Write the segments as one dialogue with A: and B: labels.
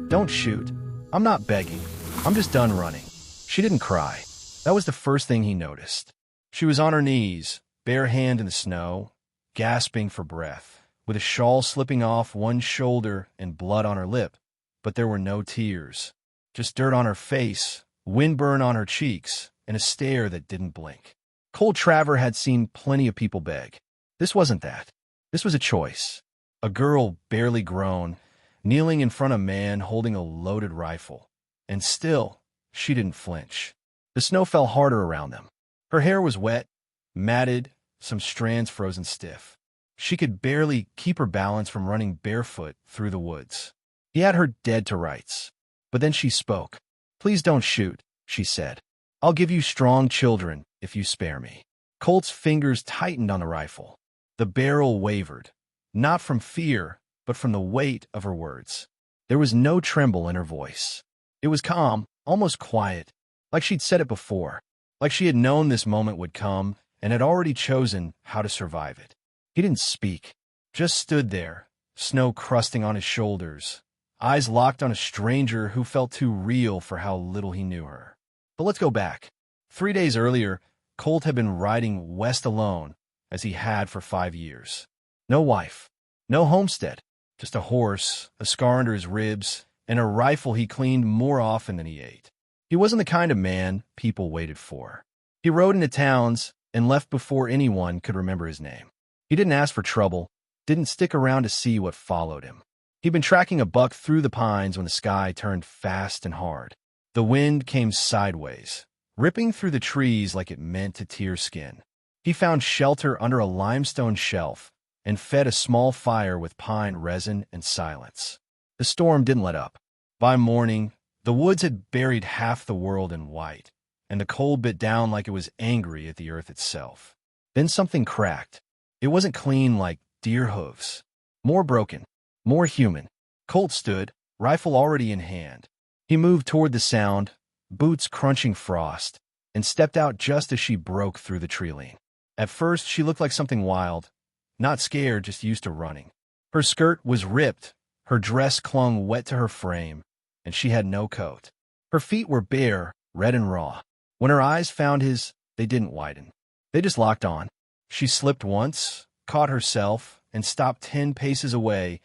A: Don't shoot. I'm not begging. I'm just done running. She didn't cry. That was the first thing he noticed. She was on her knees, bare hand in the snow, gasping for breath, with a shawl slipping off one shoulder and blood on her lip. But there were no tears. Just dirt on her face, windburn on her cheeks, and a stare that didn't blink. Cole Traver had seen plenty of people beg. This wasn't that. This was a choice. A girl barely grown, kneeling in front of a man holding a loaded rifle. And still, she didn't flinch. The snow fell harder around them. Her hair was wet, matted, some strands frozen stiff. She could barely keep her balance from running barefoot through the woods. He had her dead to rights. But then she spoke. "Please don't shoot," she said. "I'll give you strong children if you spare me." Colt's fingers tightened on the rifle. The barrel wavered, not from fear, but from the weight of her words. There was no tremble in her voice. It was calm, almost quiet, like she'd said it before, like she had known this moment would come and had already chosen how to survive it. He didn't speak, just stood there, snow crusting on his shoulders, eyes locked on a stranger who felt too real for how little he knew her. But let's go back. 3 days earlier, Colt had been riding west alone, as he had for 5 years. No wife, no homestead, just a horse, a scar under his ribs, and a rifle he cleaned more often than he ate. He wasn't the kind of man people waited for. He rode into towns and left before anyone could remember his name. He didn't ask for trouble, didn't stick around to see what followed him. He'd been tracking a buck through the pines when the sky turned fast and hard. The wind came sideways, ripping through the trees like it meant to tear skin. He found shelter under a limestone shelf and fed a small fire with pine resin and silence. The storm didn't let up. By morning, the woods had buried half the world in white, and the cold bit down like it was angry at the earth itself. Then something cracked. It wasn't clean like deer hooves. More broken, more human. Colt stood, rifle already in hand. He moved toward the sound, boots crunching frost, and stepped out just as she broke through the tree-line. At first, she looked like something wild, not scared, just used to running. Her skirt was ripped, her dress clung wet to her frame, and she had no coat. Her feet were bare, red and raw. When her eyes found his, they didn't widen. They just locked on. She slipped once, caught herself, and stopped 10 paces away,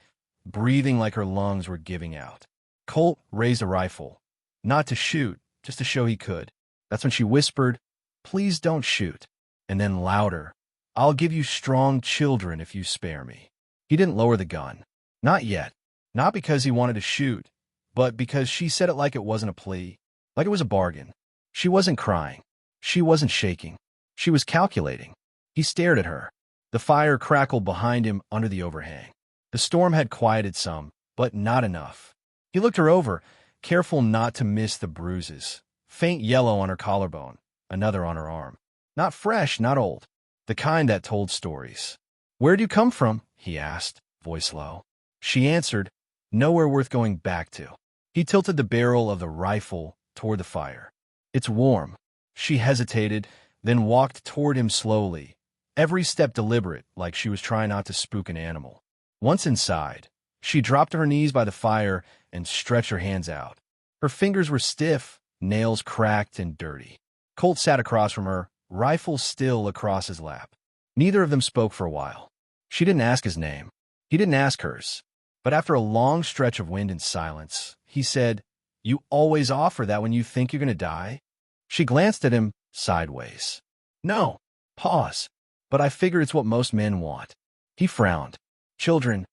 A: breathing like her lungs were giving out. Colt raised a rifle, not to shoot, just to show he could. That's when she whispered, "Please don't shoot." And then louder, "I'll give you strong children if you spare me." He didn't lower the gun. Not yet. Not because he wanted to shoot, but because she said it like it wasn't a plea, like it was a bargain. She wasn't crying. She wasn't shaking. She was calculating. He stared at her. The fire crackled behind him under the overhang. The storm had quieted some, but not enough. He looked her over, careful not to miss the bruises. Faint yellow on her collarbone, another on her arm. Not fresh, not old. The kind that told stories. "Where'd you come from?" he asked, voice low. She answered, "Nowhere worth going back to." He tilted the barrel of the rifle toward the fire. "It's warm." She hesitated, then walked toward him slowly, every step deliberate, like she was trying not to spook an animal. Once inside, she dropped to her knees by the fire and stretched her hands out. Her fingers were stiff, nails cracked and dirty. Colt sat across from her, rifle still across his lap. Neither of them spoke for a while. She didn't ask his name. He didn't ask hers. But after a long stretch of wind and silence, he said, "You always offer that when you think you're going to die?" She glanced at him sideways. "No." Pause. "But I figure it's what most men want." He frowned. "Children."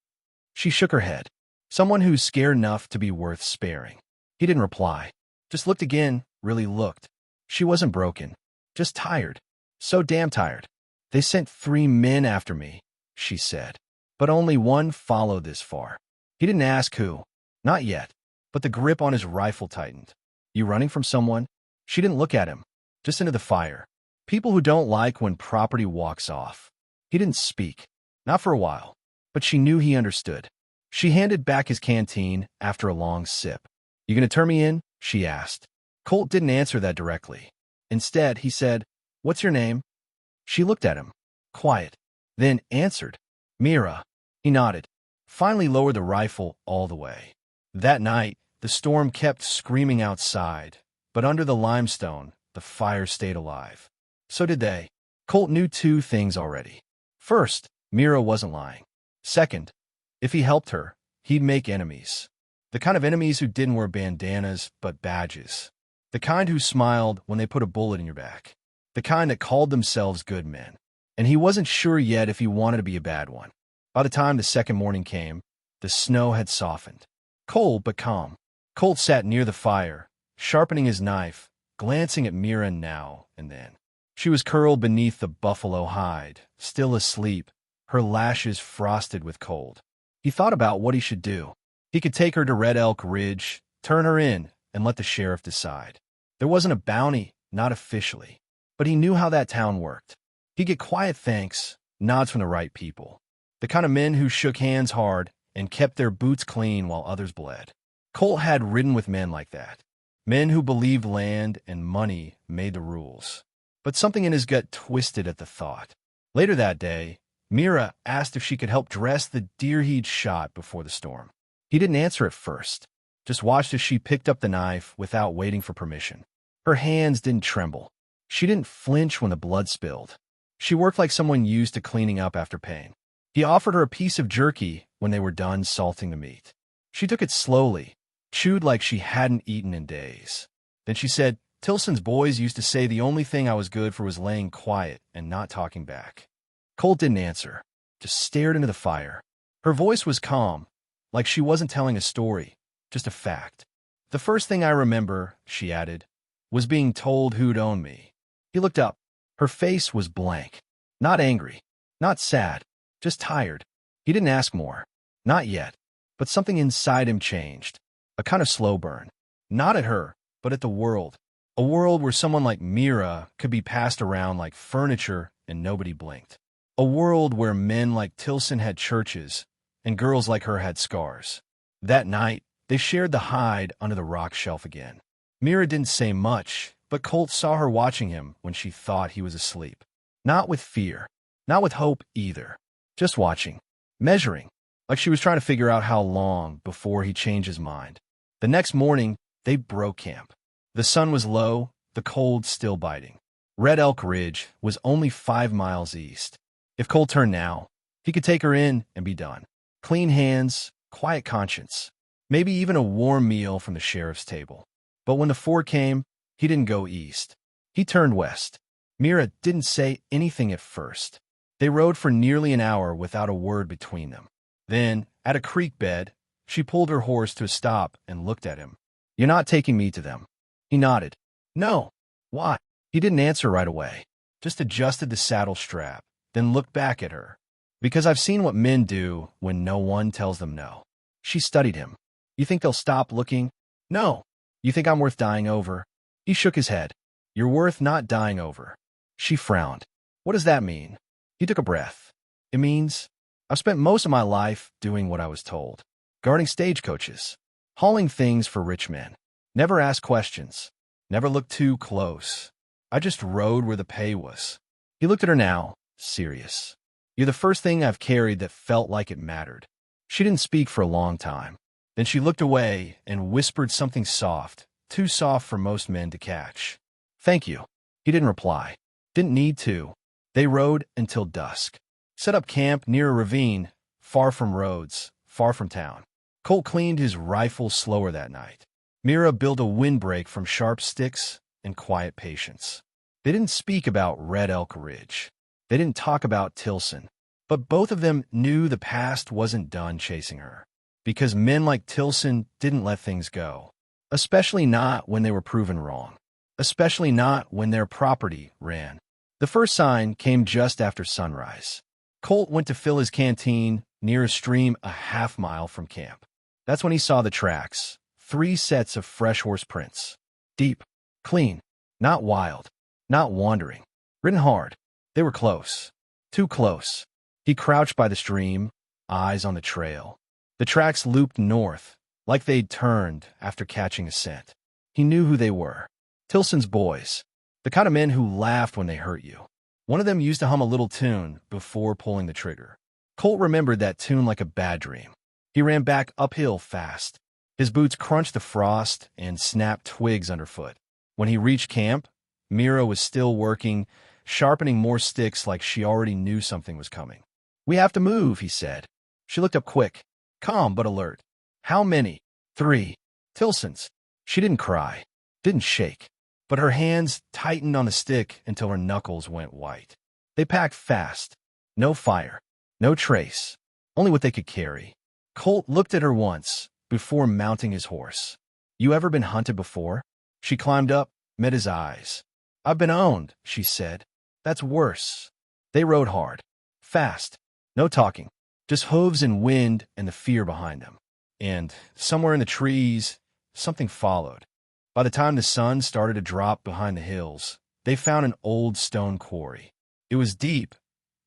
A: She shook her head. "Someone who's scared enough to be worth sparing." He didn't reply. Just looked again, really looked. She wasn't broken. Just tired. So damn tired. "They sent 3 men after me," she said. "But only one followed this far." He didn't ask who. Not yet. But the grip on his rifle tightened. "You running from someone?" She didn't look at him. Just into the fire. People who don't like when property walks off. He didn't speak. Not for a while. But she knew he understood. She handed back his canteen after a long sip. "You gonna turn me in?" she asked. Colt didn't answer that directly. Instead, he said, "What's your name?" She looked at him. Quiet. Then answered, "Mira." He nodded. Finally lowered the rifle all the way. That night, The storm kept screaming outside, but under the limestone, the fire stayed alive. So did they. Colt knew two things already. First, Mira wasn't lying. Second, if he helped her, he'd make enemies. The kind of enemies who didn't wear bandanas, but badges. The kind who smiled when they put a bullet in your back. The kind that called themselves good men. And he wasn't sure yet if he wanted to be a bad one. By the time the second morning came, the snow had softened. Cold but calm. Colt sat near the fire, sharpening his knife, glancing at Mira now and then. She was curled beneath the buffalo hide, still asleep, her lashes frosted with cold. He thought about what he should do. He could take her to Red Elk Ridge, turn her in, and let the sheriff decide. There wasn't a bounty, not officially, but he knew how that town worked. He'd get quiet thanks, nods from the right people. The kind of men who shook hands hard and kept their boots clean while others bled. Colt had ridden with men like that. Men who believed land and money made the rules. But something in his gut twisted at the thought. Later that day, Mira asked if she could help dress the deer he'd shot before the storm. He didn't answer at first, just watched as she picked up the knife without waiting for permission. Her hands didn't tremble. She didn't flinch when the blood spilled. She worked like someone used to cleaning up after pain. He offered her a piece of jerky when they were done salting the meat. She took it slowly, chewed like she hadn't eaten in days. Then she said, "Tilson's boys used to say the only thing I was good for was laying quiet and not talking back." Colt didn't answer, just stared into the fire. Her voice was calm, like she wasn't telling a story, just a fact. "The first thing I remember," she added, "was being told who'd own me." He looked up. Her face was blank. Not angry, not sad, just tired. He didn't ask more. Not yet. But something inside him changed. A kind of slow burn. Not at her, but at the world. A world where someone like Mira could be passed around like furniture and nobody blinked. A world where men like Tilson had churches and girls like her had scars. That night, they shared the hide under the rock shelf again. Mira didn't say much, but Colt saw her watching him when she thought he was asleep. Not with fear. Not with hope either. Just watching. Measuring. Like she was trying to figure out how long before he changed his mind. The next morning, they broke camp. The sun was low, the cold still biting. Red Elk Ridge was only 5 miles east. If Colt turned now, he could take her in and be done. Clean hands, quiet conscience. Maybe even a warm meal from the sheriff's table. But when the ford came, he didn't go east. He turned west. Mira didn't say anything at first. They rode for nearly an hour without a word between them. Then, at a creek bed, she pulled her horse to a stop and looked at him. "You're not taking me to them." He nodded. "No." "Why?" He didn't answer right away, just adjusted the saddle strap, then looked back at her. "Because I've seen what men do when no one tells them no." She studied him. "You think they'll stop looking?" "No." "You think I'm worth dying over?" He shook his head. "You're worth not dying over." She frowned. "What does that mean?" He took a breath. "It means I've spent most of my life doing what I was told. Guarding stagecoaches. Hauling things for rich men. Never asked questions. Never looked too close. I just rode where the pay was." He looked at her now, serious. "You're the first thing I've carried that felt like it mattered." She didn't speak for a long time. Then she looked away and whispered something soft, too soft for most men to catch. "Thank you." He didn't reply. Didn't need to. They rode until dusk. Set up camp near a ravine, far from roads, far from town. Colt cleaned his rifle slower that night. Mira built a windbreak from sharp sticks and quiet patience. They didn't speak about Red Elk Ridge. They didn't talk about Tilson. But both of them knew the past wasn't done chasing her. Because men like Tilson didn't let things go. Especially not when they were proven wrong. Especially not when their property ran. The first sign came just after sunrise. Colt went to fill his canteen near a stream a half-mile from camp. That's when he saw the tracks, 3 sets of fresh horse prints. Deep, clean, not wild, not wandering. Written hard. They were close. Too close. He crouched by the stream, eyes on the trail. The tracks looped north, like they'd turned after catching a scent. He knew who they were. Tilson's boys. The kind of men who laughed when they hurt you. One of them used to hum a little tune before pulling the trigger. Colt remembered that tune like a bad dream. He ran back uphill fast. His boots crunched the frost and snapped twigs underfoot. When he reached camp, Mira was still working, sharpening more sticks like she already knew something was coming. "We have to move," he said. She looked up quick, calm but alert. "How many?" "3. Tilson's." She didn't cry, didn't shake, but her hands tightened on the stick until her knuckles went white. They packed fast. No fire, no trace, only what they could carry. Colt looked at her once before mounting his horse. "You ever been hunted before?" She climbed up, met his eyes. "I've been owned," she said. "That's worse." They rode hard, fast, no talking, just hooves and wind and the fear behind them. And somewhere in the trees, something followed. By the time the sun started to drop behind the hills, they found an old stone quarry. It was deep,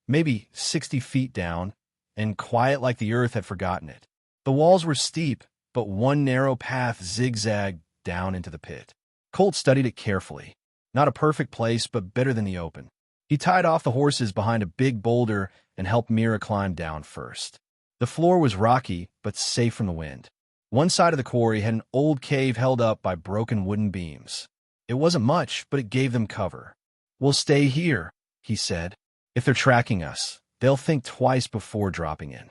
A: maybe 60 feet down, and quiet like the earth had forgotten it. The walls were steep, but one narrow path zigzagged down into the pit. Colt studied it carefully. Not a perfect place, but better than the open. He tied off the horses behind a big boulder and helped Mira climb down first. The floor was rocky, but safe from the wind. One side of the quarry had an old cave held up by broken wooden beams. It wasn't much, but it gave them cover. "We'll stay here," he said. "If they're tracking us, they'll think twice before dropping in."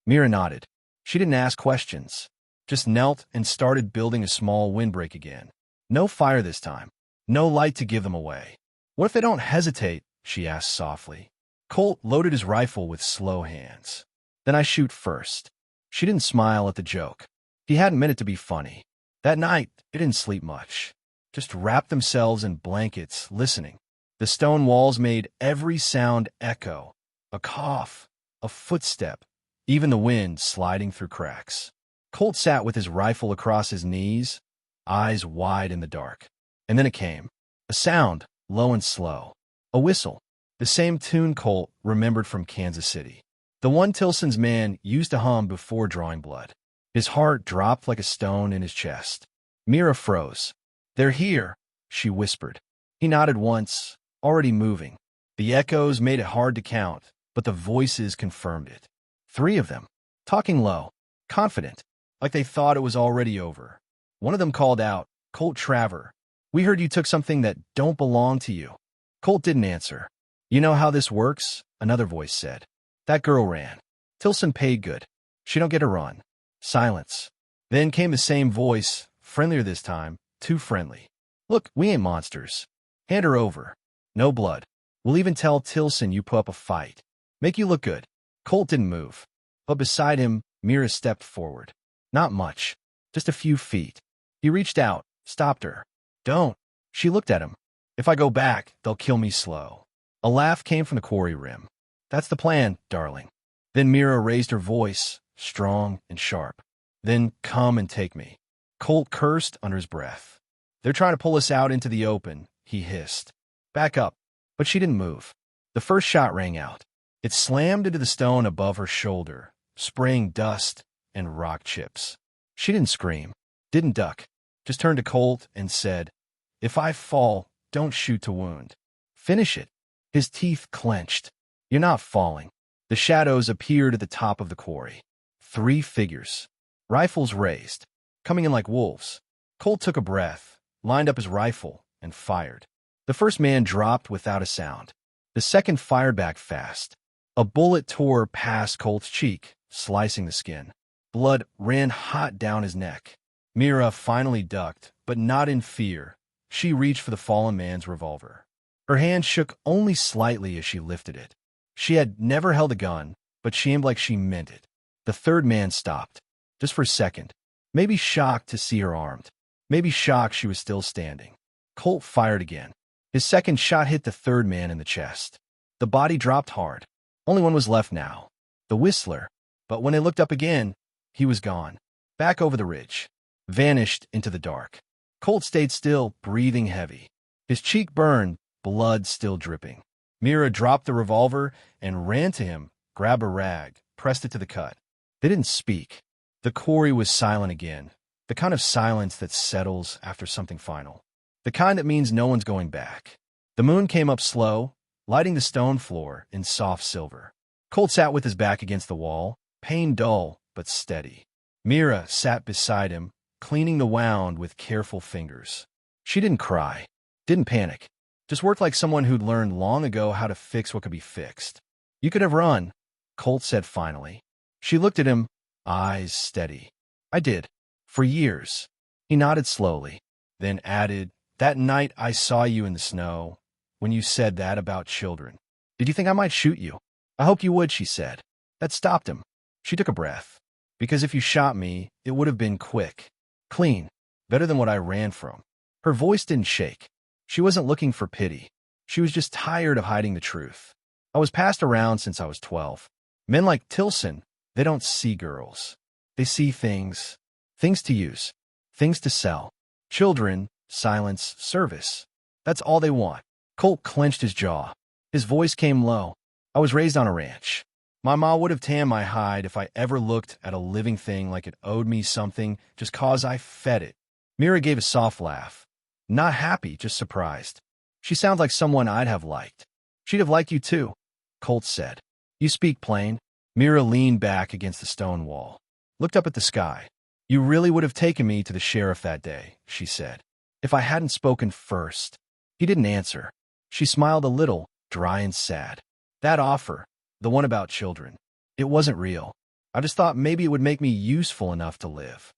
A: Mira nodded. She didn't ask questions, just knelt and started building a small windbreak again. No fire this time, no light to give them away. "What if they don't hesitate?" she asked softly. Colt loaded his rifle with slow hands. "Then I shoot first." She didn't smile at the joke. He hadn't meant it to be funny. That night, they didn't sleep much. Just wrapped themselves in blankets, listening. The stone walls made every sound echo. A cough, a footstep, even the wind sliding through cracks. Colt sat with his rifle across his knees, eyes wide in the dark. And then it came. A sound, low and slow. A whistle. The same tune Colt remembered from Kansas City. The one Tilson's man used to hum before drawing blood. His heart dropped like a stone in his chest. Mira froze. "They're here," she whispered. He nodded once, already moving. The echoes made it hard to count, but the voices confirmed it. 3 of them, talking low, confident, like they thought it was already over. One of them called out, "Colt Traver, we heard you took something that don't belong to you." Colt didn't answer. "You know how this works?" another voice said. "That girl ran. Tilson paid good. She don't get a run." Silence. Then came the same voice, friendlier this time, too friendly. "Look, we ain't monsters. Hand her over. No blood. We'll even tell Tilson you put up a fight. Make you look good." Colt didn't move, but beside him, Mira stepped forward. Not much, just a few feet. He reached out, stopped her. "Don't." She looked at him. "If I go back, they'll kill me slow." A laugh came from the quarry rim. "That's the plan, darling." Then Mira raised her voice, strong and sharp. "Then come and take me." Colt cursed under his breath. "They're trying to pull us out into the open," he hissed. "Back up." But she didn't move. The first shot rang out. It slammed into the stone above her shoulder, spraying dust and rock chips. She didn't scream, didn't duck, just turned to Colt and said, "If I fall, don't shoot to wound. Finish it." His teeth clenched. "You're not falling." The shadows appeared at the top of the quarry. 3 figures, rifles raised, coming in like wolves. Colt took a breath, lined up his rifle, and fired. The first man dropped without a sound. The second fired back fast. A bullet tore past Colt's cheek, slicing the skin. Blood ran hot down his neck. Mira finally ducked, but not in fear. She reached for the fallen man's revolver. Her hand shook only slightly as she lifted it. She had never held a gun, but she aimed like she meant it. The third man stopped, just for a second, maybe shocked to see her armed, maybe shocked she was still standing. Colt fired again. His second shot hit the third man in the chest. The body dropped hard. Only one was left now, the whistler. But when they looked up again, he was gone, back over the ridge, vanished into the dark. Colt stayed still, breathing heavy. His cheek burned, blood still dripping. Mira dropped the revolver and ran to him, grabbed a rag, pressed it to the cut. They didn't speak. The quarry was silent again, the kind of silence that settles after something final, the kind that means no one's going back. The moon came up slow, lighting the stone floor in soft silver. Colt sat with his back against the wall, pain dull but steady. Mira sat beside him, cleaning the wound with careful fingers. She didn't cry, didn't panic, just worked like someone who'd learned long ago how to fix what could be fixed. You could have run, Colt said finally. She looked at him, eyes steady. I did. For years. He nodded slowly, then added, that night I saw you in the snow, when you said that about children. Did you think I might shoot you? I hoped you would, she said. That stopped him. She took a breath. Because if you shot me, it would have been quick. Clean. Better than what I ran from. Her voice didn't shake. She wasn't looking for pity. She was just tired of hiding the truth. I was passed around since I was 12. Men like Tilson, they don't see girls. They see things. Things to use. Things to sell. Children, silence, service. That's all they want. Colt clenched his jaw. His voice came low. I was raised on a ranch. My ma would have tanned my hide if I ever looked at a living thing like it owed me something just 'cause I fed it. Mira gave a soft laugh. Not happy, just surprised. She sounds like someone I'd have liked. She'd have liked you too, Colt said. You speak plain. Mira leaned back against the stone wall, looked up at the sky. You really would have taken me to the sheriff that day, she said. If I hadn't spoken first. He didn't answer. She smiled a little, dry and sad. That offer, the one about children, it wasn't real. I just thought maybe it would make me useful enough to live.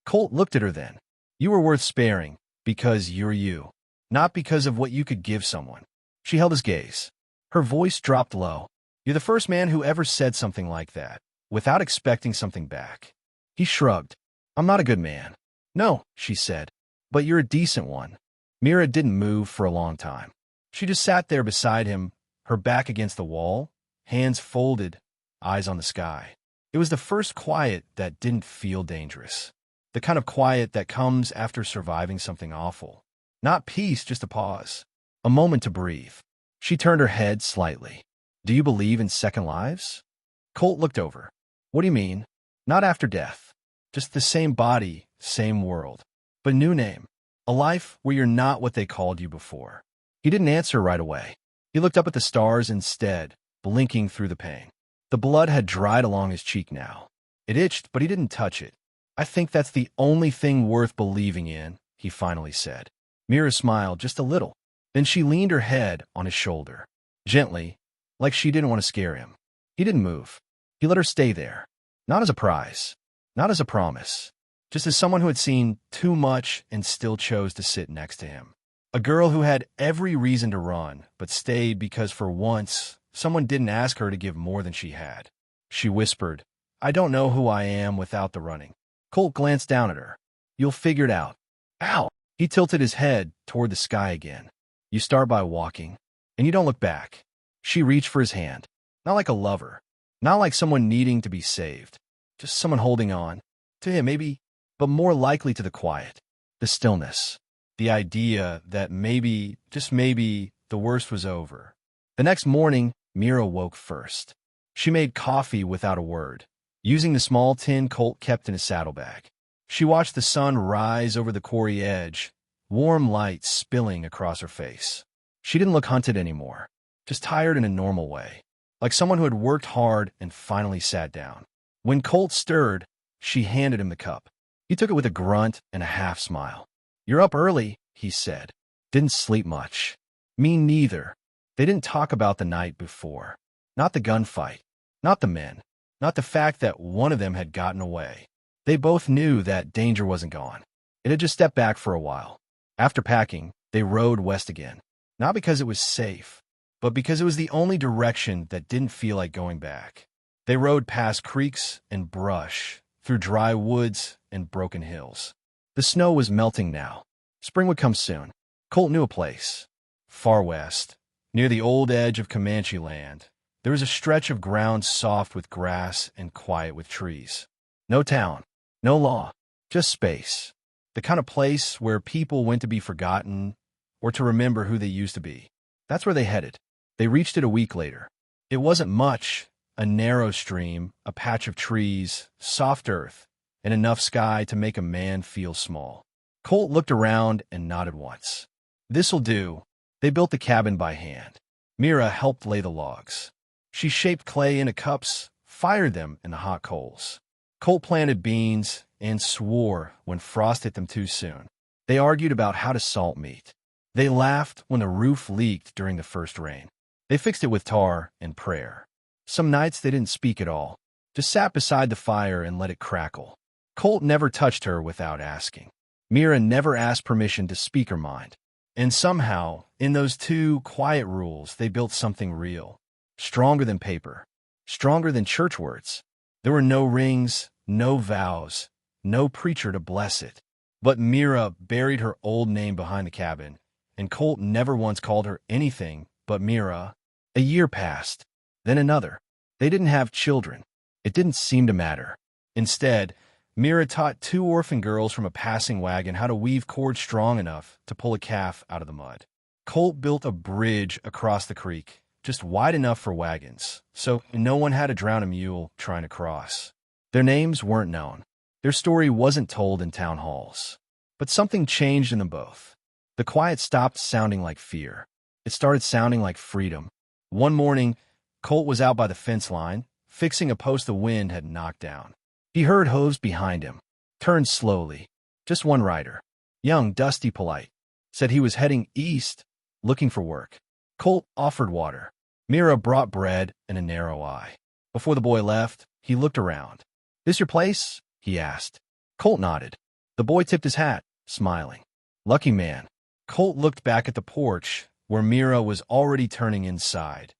A: Colt looked at her then. You were worth sparing, because you're you, not because of what you could give someone. She held his gaze. Her voice dropped low. You're the first man who ever said something like that, without expecting something back. He shrugged. I'm not a good man. No, she said, but you're a decent one. Mira didn't move for a long time. She just sat there beside him, her back against the wall, hands folded, eyes on the sky. It was the first quiet that didn't feel dangerous. The kind of quiet that comes after surviving something awful. Not peace, just a pause. A moment to breathe. She turned her head slightly. Do you believe in second lives? Colt looked over. What do you mean? Not after death. Just the same body, same world. But new name. A life where you're not what they called you before. He didn't answer right away. He looked up at the stars instead, blinking through the pain. The blood had dried along his cheek now. It itched, but he didn't touch it. I think that's the only thing worth believing in, he finally said. Mira smiled just a little. Then she leaned her head on his shoulder. Gently, like she didn't want to scare him. He didn't move. He let her stay there. Not as a prize. Not as a promise. Just as someone who had seen too much and still chose to sit next to him. A girl who had every reason to run, but stayed because for once, someone didn't ask her to give more than she had. She whispered, I don't know who I am without the running. Colt glanced down at her. You'll figure it out. Ow! He tilted his head toward the sky again. You start by walking, and you don't look back. She reached for his hand. Not like a lover. Not like someone needing to be saved. Just someone holding on. To him, maybe, but more likely to the quiet. The stillness. The idea that maybe, just maybe, the worst was over. The next morning, Mira woke first. She made coffee without a word, using the small tin Colt kept in his saddlebag. She watched the sun rise over the quarry edge, warm light spilling across her face. She didn't look hunted anymore, just tired in a normal way, like someone who had worked hard and finally sat down. When Colt stirred, she handed him the cup. He took it with a grunt and a half smile. You're up early, he said. Didn't sleep much. Me neither. They didn't talk about the night before. Not the gunfight. Not the men. Not the fact that one of them had gotten away. They both knew that danger wasn't gone. It had just stepped back for a while. After packing, they rode west again. Not because it was safe, but because it was the only direction that didn't feel like going back. They rode past creeks and brush, through dry woods and broken hills. The snow was melting now. Spring would come soon. Colt knew a place. Far west, near the old edge of Comanche land, there was a stretch of ground soft with grass and quiet with trees. No town, no law, just space. The kind of place where people went to be forgotten or to remember who they used to be. That's where they headed. They reached it a week later. It wasn't much, a narrow stream, a patch of trees, soft earth, and enough sky to make a man feel small. Colt looked around and nodded once. This'll do. They built the cabin by hand. Mira helped lay the logs. She shaped clay into cups, fired them in the hot coals. Colt planted beans and swore when frost hit them too soon. They argued about how to salt meat. They laughed when the roof leaked during the first rain. They fixed it with tar and prayer. Some nights they didn't speak at all, just sat beside the fire and let it crackle. Colt never touched her without asking. Mira never asked permission to speak her mind. And somehow, in those two quiet rules, they built something real, stronger than paper, stronger than church words. There were no rings, no vows, no preacher to bless it. But Mira buried her old name behind the cabin, and Colt never once called her anything but Mira. A year passed, then another. They didn't have children. It didn't seem to matter. Instead, Mira taught two orphan girls from a passing wagon how to weave cord strong enough to pull a calf out of the mud. Colt built a bridge across the creek, just wide enough for wagons, so no one had to drown a mule trying to cross. Their names weren't known. Their story wasn't told in town halls. But something changed in them both. The quiet stopped sounding like fear. It started sounding like freedom. One morning, Colt was out by the fence line, fixing a post the wind had knocked down. He heard hooves behind him, turned slowly. Just one rider, young, dusty, polite, said he was heading east, looking for work. Colt offered water. Mira brought bread and a narrow eye. Before the boy left, he looked around. "This your place?" he asked. Colt nodded. The boy tipped his hat, smiling. Lucky man. Colt looked back at the porch, where Mira was already turning inside,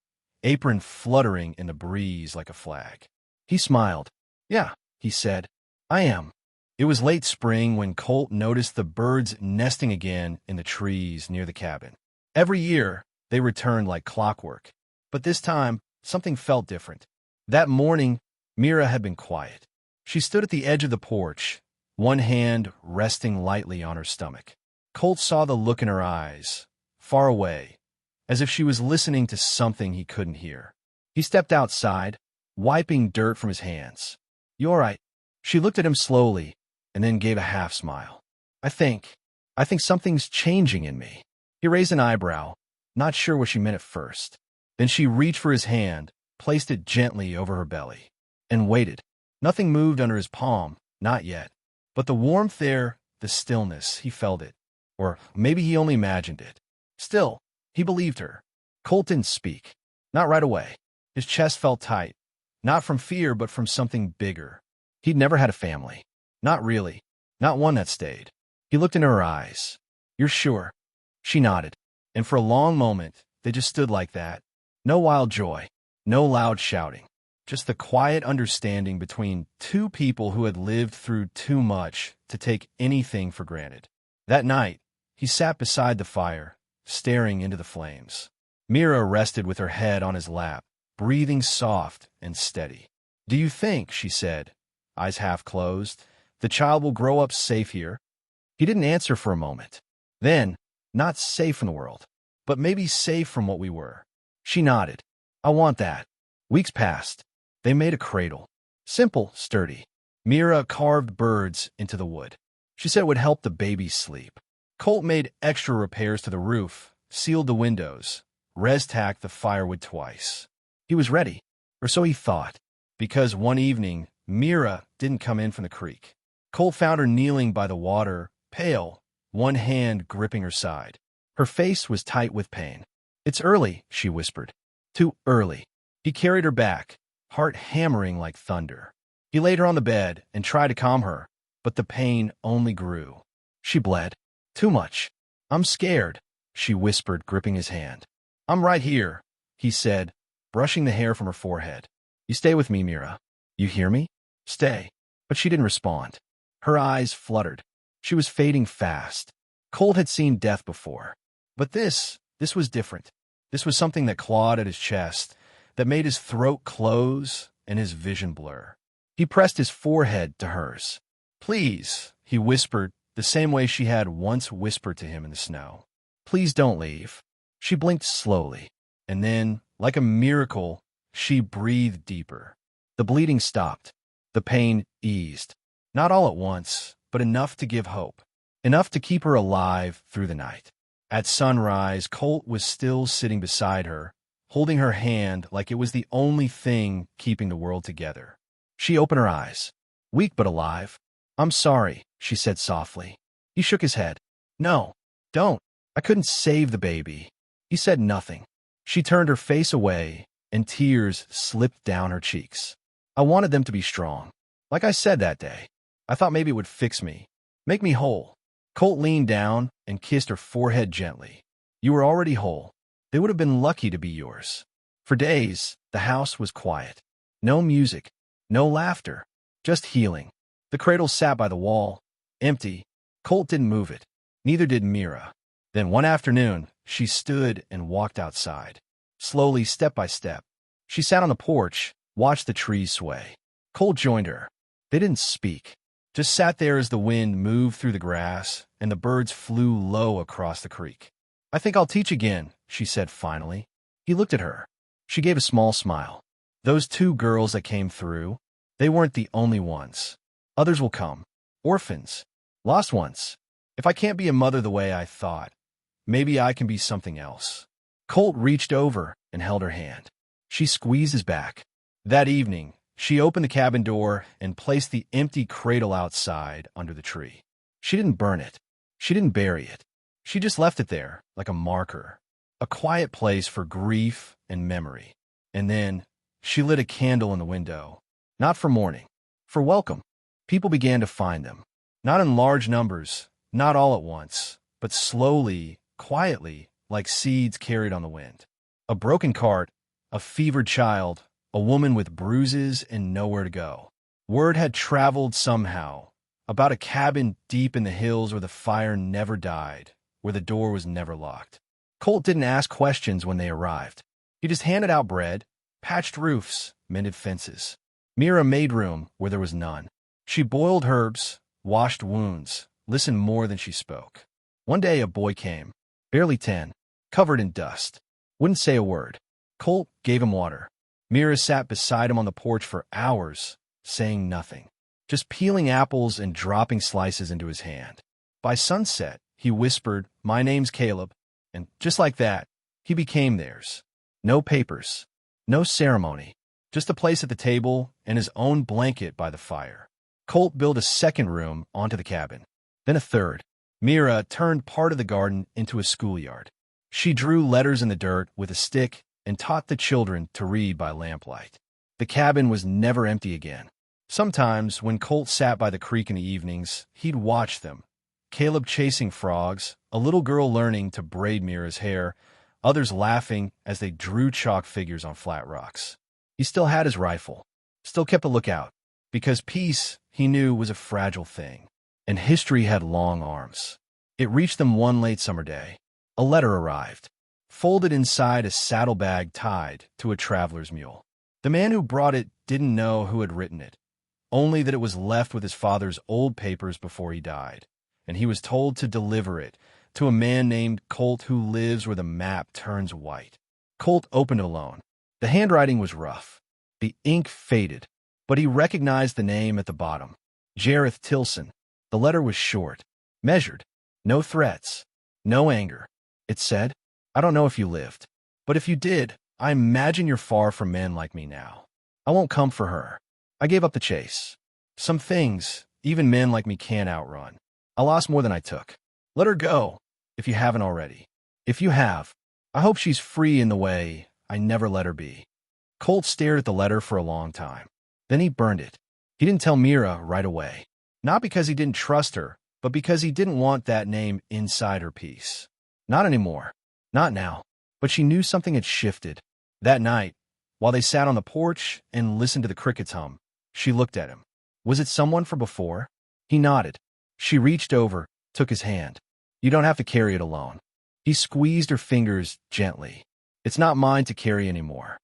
A: apron fluttering in the breeze like a flag. He smiled. "Yeah," he said. "I am." It was late spring when Colt noticed the birds nesting again in the trees near the cabin. Every year, they returned like clockwork. But this time, something felt different. That morning, Mira had been quiet. She stood at the edge of the porch, one hand resting lightly on her stomach. Colt saw the look in her eyes, far away, as if she was listening to something he couldn't hear. He stepped outside, wiping dirt from his hands. "You all right?" She looked at him slowly, and then gave a half-smile. I think something's changing in me." He raised an eyebrow, not sure what she meant at first. Then she reached for his hand, placed it gently over her belly, and waited. Nothing moved under his palm, not yet. But the warmth there, the stillness, he felt it. Or maybe he only imagined it. Still, he believed her. Colt didn't speak. Not right away. His chest felt tight. Not from fear, but from something bigger. He'd never had a family. Not really. Not one that stayed. He looked into her eyes. "You're sure?" She nodded. And for a long moment, they just stood like that. No wild joy. No loud shouting. Just the quiet understanding between two people who had lived through too much to take anything for granted. That night, he sat beside the fire, staring into the flames. Mira rested with her head on his lap, breathing soft and steady. "Do you think," she said, eyes half closed, "the child will grow up safe here?" He didn't answer for a moment. Then, not safe in the world, but maybe safe from what we were. She nodded. "I want that." Weeks passed. They made a cradle. Simple, sturdy. Mira carved birds into the wood. She said it would help the baby sleep. Colt made extra repairs to the roof, sealed the windows, res-tacked the firewood twice. He was ready, or so he thought, because one evening, Mira didn't come in from the creek. Colt found her kneeling by the water, pale, one hand gripping her side. Her face was tight with pain. "It's early," she whispered. "Too early." He carried her back, heart hammering like thunder. He laid her on the bed and tried to calm her, but the pain only grew. She bled. "Too much. I'm scared," she whispered, gripping his hand. "I'm right here," he said, brushing the hair from her forehead. "You stay with me, Mira. You hear me? Stay." But she didn't respond. Her eyes fluttered. She was fading fast. Colt had seen death before. But this was different. This was something that clawed at his chest, that made his throat close and his vision blur. He pressed his forehead to hers. "Please," he whispered, the same way she had once whispered to him in the snow. "Please don't leave." She blinked slowly, and then, like a miracle, she breathed deeper. The bleeding stopped. The pain eased. Not all at once, but enough to give hope. Enough to keep her alive through the night. At sunrise, Colt was still sitting beside her, holding her hand like it was the only thing keeping the world together. She opened her eyes. weak but alive. I'm sorry, she said softly. He shook his head. No, don't. I couldn't save the baby. He said nothing. She turned her face away, and tears slipped down her cheeks. I wanted them to be strong. Like I said that day. I thought maybe it would fix me, make me whole. Colt leaned down and kissed her forehead gently. You were already whole. They would have been lucky to be yours. For days, the house was quiet. No music, no laughter, just healing. The cradle sat by the wall, empty. Colt didn't move it. Neither did Mira. Then one afternoon, she stood and walked outside. Slowly, step by step. She sat on the porch, watched the trees sway. Colt joined her. They didn't speak. Just sat there as the wind moved through the grass and the birds flew low across the creek. I think I'll teach again, she said finally. He looked at her. She gave a small smile. Those 2 girls that came through, they weren't the only ones. Others will come. Orphans. Lost ones. If I can't be a mother the way I thought, maybe I can be something else. Colt reached over and held her hand. She squeezed his back. That evening, she opened the cabin door and placed the empty cradle outside under the tree. She didn't burn it. She didn't bury it. She just left it there, like a marker, a quiet place for grief and memory. And then, she lit a candle in the window, not for mourning, for welcome. People began to find them, not in large numbers, not all at once, but slowly, quietly, like seeds carried on the wind. A broken cart, a fevered child, a woman with bruises and nowhere to go. Word had traveled somehow, about a cabin deep in the hills where the fire never died, where the door was never locked. Colt didn't ask questions when they arrived. He just handed out bread, patched roofs, mended fences. Mira made room where there was none. She boiled herbs, washed wounds, listened more than she spoke. One day a boy came, barely 10, covered in dust. Wouldn't say a word. Colt gave him water. Mira sat beside him on the porch for hours, saying nothing, just peeling apples and dropping slices into his hand. By sunset, he whispered, "My name's Caleb," and just like that, he became theirs. No papers, no ceremony, just a place at the table and his own blanket by the fire. Colt built a second room onto the cabin, then a third. Mira turned part of the garden into a schoolyard. She drew letters in the dirt with a stick and taught the children to read by lamplight. The cabin was never empty again. Sometimes, when Colt sat by the creek in the evenings, he'd watch them. Caleb chasing frogs, a little girl learning to braid Mira's hair, others laughing as they drew chalk figures on flat rocks. He still had his rifle, still kept a lookout, because peace, he knew, was a fragile thing, and history had long arms. It reached them one late summer day. A letter arrived, folded inside a saddlebag tied to a traveler's mule. The man who brought it didn't know who had written it, only that it was left with his father's old papers before he died, and he was told to deliver it to a man named Colt who lives where the map turns white. Colt opened it alone. The handwriting was rough. The ink faded, but he recognized the name at the bottom. Jareth Tilson. The letter was short, measured. No threats, no anger. It said, "I don't know if you lived, but if you did, I imagine you're far from men like me now. I won't come for her. I gave up the chase. Some things, even men like me can't outrun. I lost more than I took. Let her go, if you haven't already. If you have, I hope she's free in the way I never let her be." Colt stared at the letter for a long time. Then he burned it. He didn't tell Mira right away. Not because he didn't trust her, but because he didn't want that name inside her peace. Not anymore. Not now. But she knew something had shifted. That night, while they sat on the porch and listened to the crickets hum, she looked at him. Was it someone from before? He nodded. She reached over, took his hand. "You don't have to carry it alone." He squeezed her fingers gently. "It's not mine to carry anymore."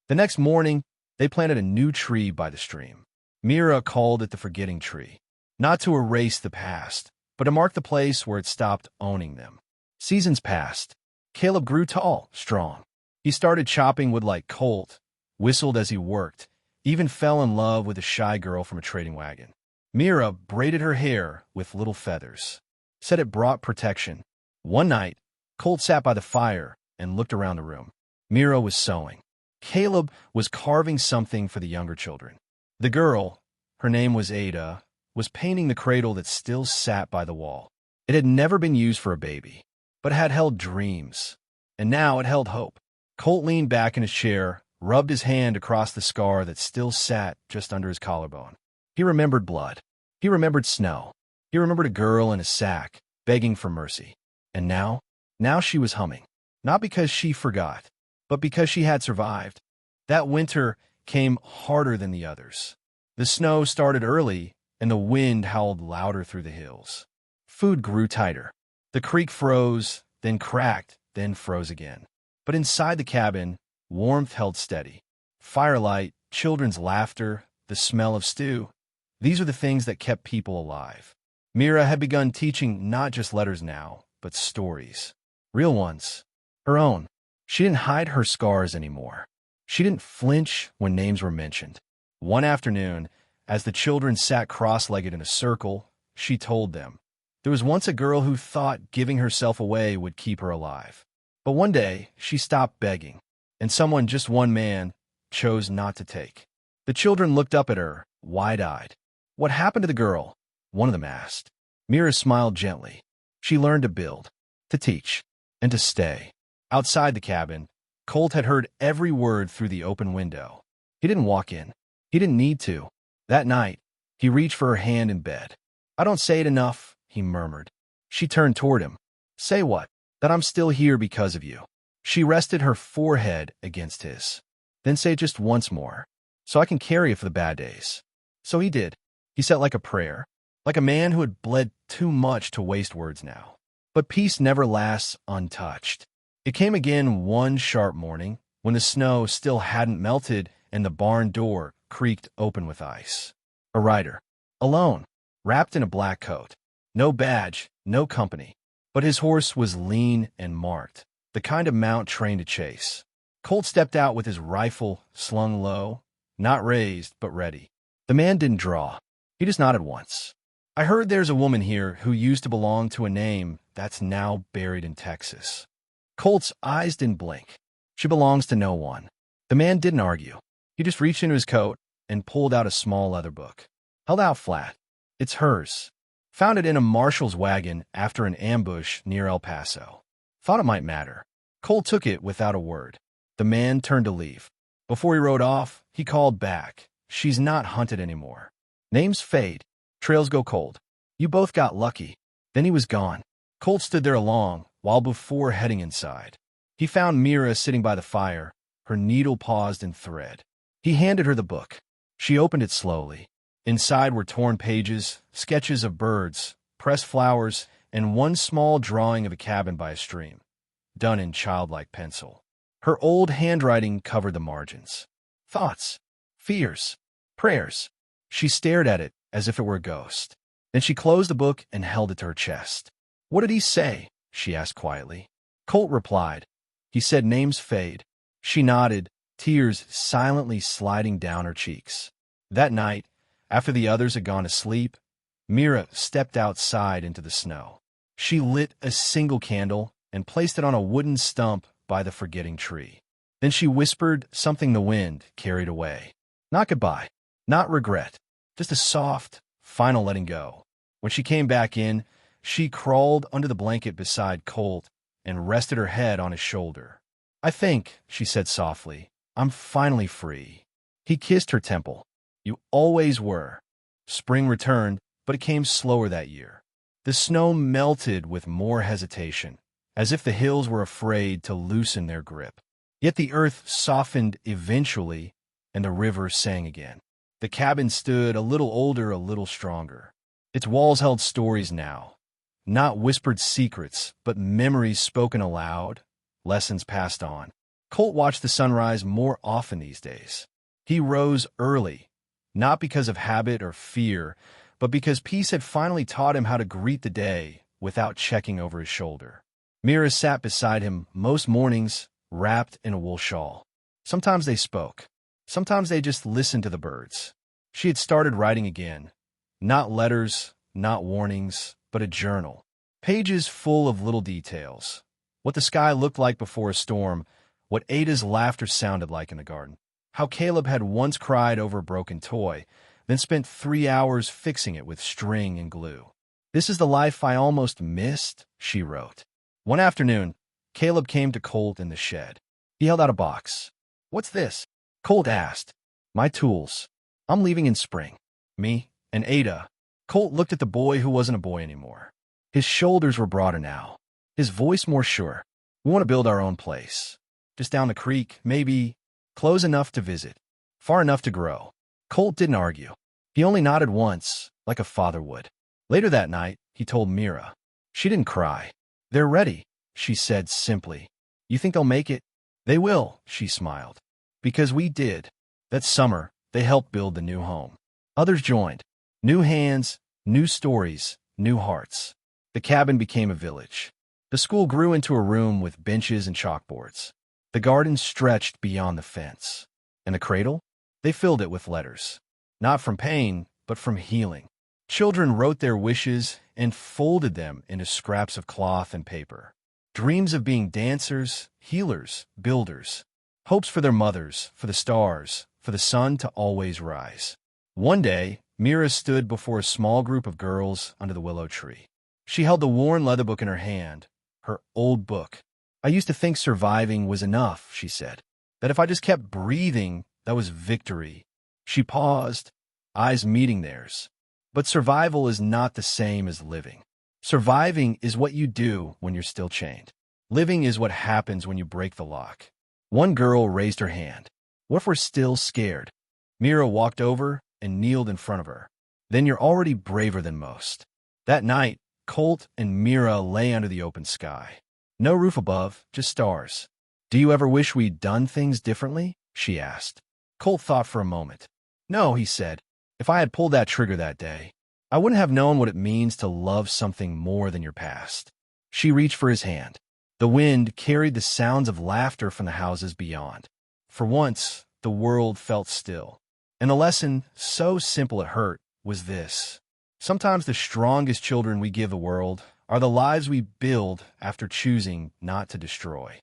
A: The next morning, they planted a new tree by the stream. Mira called it the forgetting tree. Not to erase the past, but to mark the place where it stopped owning them. Seasons passed. Caleb grew tall, strong. He started chopping wood like Colt, whistled as he worked, even fell in love with a shy girl from a trading wagon. Mira braided her hair with little feathers, said it brought protection. One night, Colt sat by the fire and looked around the room. Mira was sewing. Caleb was carving something for the younger children. The girl, her name was Ada, was painting the cradle that still sat by the wall. It had never been used for a baby, but had held dreams, and now it held hope. Colt leaned back in his chair, rubbed his hand across the scar that still sat just under his collarbone. He remembered blood. He remembered snow. He remembered a girl in a sack, begging for mercy. And now she was humming. Not because she forgot, but because she had survived. That winter came harder than the others. The snow started early, and the wind howled louder through the hills. Food grew tighter. The creek froze, then cracked, then froze again. But inside the cabin, warmth held steady. Firelight, children's laughter, the smell of stew. These are the things that kept people alive. Mira had begun teaching not just letters now, but stories. Real ones. Her own. She didn't hide her scars anymore. She didn't flinch when names were mentioned. One afternoon, as the children sat cross-legged in a circle, she told them, there was once a girl who thought giving herself away would keep her alive. But one day, she stopped begging, and someone, just one man, chose not to take. The children looked up at her, wide-eyed. What happened to the girl? One of them asked. Mira smiled gently. She learned to build, to teach, and to stay. Outside the cabin, Colt had heard every word through the open window. He didn't walk in. He didn't need to. That night, he reached for her hand in bed. I don't say it enough, he murmured. She turned toward him. Say what? That I'm still here because of you. She rested her forehead against his. Then say it just once more, so I can carry it for the bad days. So he did. He said like a prayer, like a man who had bled too much to waste words now. But peace never lasts untouched. It came again one sharp morning, when the snow still hadn't melted and the barn door creaked open with ice. A rider, alone, wrapped in a black coat. No badge, no company. But his horse was lean and marked, the kind of mount trained to chase. Colt stepped out with his rifle slung low, not raised, but ready. The man didn't draw. He just nodded once. I heard there's a woman here who used to belong to a name that's now buried in Texas. Colt's eyes didn't blink. She belongs to no one. The man didn't argue. He just reached into his coat and pulled out a small leather book. Held out flat. It's hers. Found it in a marshal's wagon after an ambush near El Paso. Thought it might matter. Colt took it without a word. The man turned to leave. Before he rode off, he called back. She's not hunted anymore. Names fade. Trails go cold. You both got lucky. Then he was gone. Colt stood there long, while before heading inside. He found Mira sitting by the fire, her needle paused in thread. He handed her the book. She opened it slowly. Inside were torn pages, sketches of birds, pressed flowers, and one small drawing of a cabin by a stream, done in childlike pencil. Her old handwriting covered the margins. Thoughts, fears, prayers. She stared at it as if it were a ghost. Then she closed the book and held it to her chest. What did he say? She asked quietly. Colt replied. He said names fade. She nodded, tears silently sliding down her cheeks. That night, after the others had gone to sleep, Mira stepped outside into the snow. She lit a single candle and placed it on a wooden stump by the forgetting tree. Then she whispered something the wind carried away. Not goodbye, not regret, just a soft, final letting go. When she came back in, she crawled under the blanket beside Colt and rested her head on his shoulder. I think, she said softly, I'm finally free. He kissed her temple. You always were. Spring returned, but it came slower that year. The snow melted with more hesitation, as if the hills were afraid to loosen their grip. Yet the earth softened eventually, and the river sang again. The cabin stood a little older, a little stronger. Its walls held stories now. Not whispered secrets, but memories spoken aloud, lessons passed on. Colt watched the sunrise more often these days. He rose early, not because of habit or fear, but because peace had finally taught him how to greet the day without checking over his shoulder. Mira sat beside him most mornings, wrapped in a wool shawl. Sometimes they spoke. Sometimes they just listened to the birds. She had started writing again. Not letters, not warnings, but a journal. Pages full of little details. What the sky looked like before a storm, what Ada's laughter sounded like in the garden. How Caleb had once cried over a broken toy, then spent 3 hours fixing it with string and glue. "This is the life I almost missed," she wrote. One afternoon, Caleb came to Colt in the shed. He held out a box. "What's this?" Colt asked. "My tools. I'm leaving in spring." "Me and Ada." Colt looked at the boy who wasn't a boy anymore. His shoulders were broader now, his voice more sure. "We want to build our own place. Just down the creek, maybe. Close enough to visit, far enough to grow." Colt didn't argue. He only nodded once, like a father would. Later that night, he told Mira. She didn't cry. "They're ready," she said simply. "You think they'll make it?" "They will," she smiled. "Because we did." That summer, they helped build the new home. Others joined. New hands, new stories, new hearts. The cabin became a village. The school grew into a room with benches and chalkboards. The garden stretched beyond the fence. And the cradle? They filled it with letters. Not from pain, but from healing. Children wrote their wishes and folded them into scraps of cloth and paper. Dreams of being dancers, healers, builders. Hopes for their mothers, for the stars, for the sun to always rise. One day, Mira stood before a small group of girls under the willow tree. She held the worn leather book in her hand, her old book. "I used to think surviving was enough," she said. "That if I just kept breathing, that was victory." She paused, eyes meeting theirs. But survival is not the same as living. Surviving is what you do when you're still chained. Living is what happens when you break the lock. One girl raised her hand. "What if we're still scared?" Mira walked over and kneeled in front of her. "Then you're already braver than most." That night, Colt and Mira lay under the open sky. No roof above, just stars. "Do you ever wish we'd done things differently?" she asked. Colt thought for a moment. "No," he said. "If I had pulled that trigger that day, I wouldn't have known what it means to love something more than your past." She reached for his hand. The wind carried the sounds of laughter from the houses beyond. For once, the world felt still. And the lesson, so simple it hurt, was this. Sometimes the strongest children we give the world are the lives we build after choosing not to destroy.